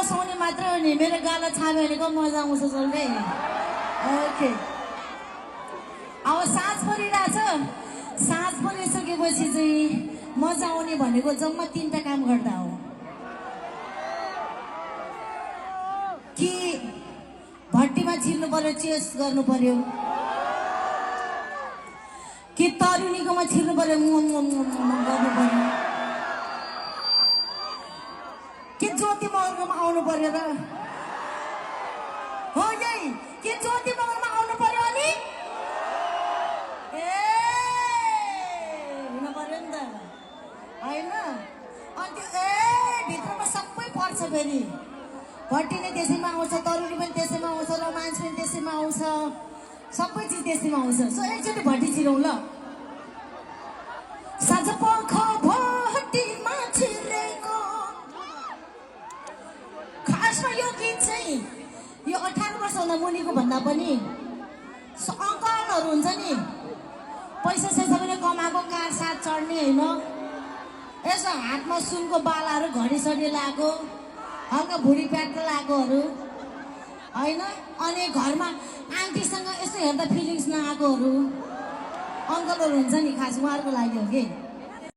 सुहाउने मात्र हो नि मेरो गाला छाम्यो भनेको मजा आउँछ जल्दै ओके अब साँझ परिरहेछ साँझ परिसकेपछि चाहिँ मजा आउने भनेको जम्मा 3टा काम गर्दा हो कि भट्टीमा छिर्नु पर्यो चेस गर्नु पर्यो कि तरुनीकोमा छिर्नु पर्यो गर्नु पर्यो कि ज्योति मगरकोमा आउनु पर्यो र हो यही कि ज्योति मगरमा आउनु पर्यो अनि ए हुन पर्यो नि त होइन अनि त्यो भित्रमा सबै पर्छ फेरि भट्टी नै त्यसैमा आउँछ तरुनी पनि त्यसैमा आउँछ रोमान्स पनि त्यसैमा आउँछ सबै चिज त्यसैमा आउँछ सो एकचोटि भट्टी छिरौँ ल साँझ पख भट्टीमा छिरेको खासमा यो गीत चाहिँ यो 18 वर्षभन्दा मुनिको भन्दा पनि अङ्कलहरू हुन्छ नि पैसा सैसा पनि कमाएको कार साथ चढ्ने होइन यसो हातमा सुनको बालाहरू घडीसडी लगाएको हल्का भुँडी प्याट लगाएकोहरू होइन अनि घरमा आन्टीसँग यसो हेर्दा फिलिङ्स नआएकोहरू अङ्कलहरू हुन्छ नि खास उहाँहरूको लागि हो कि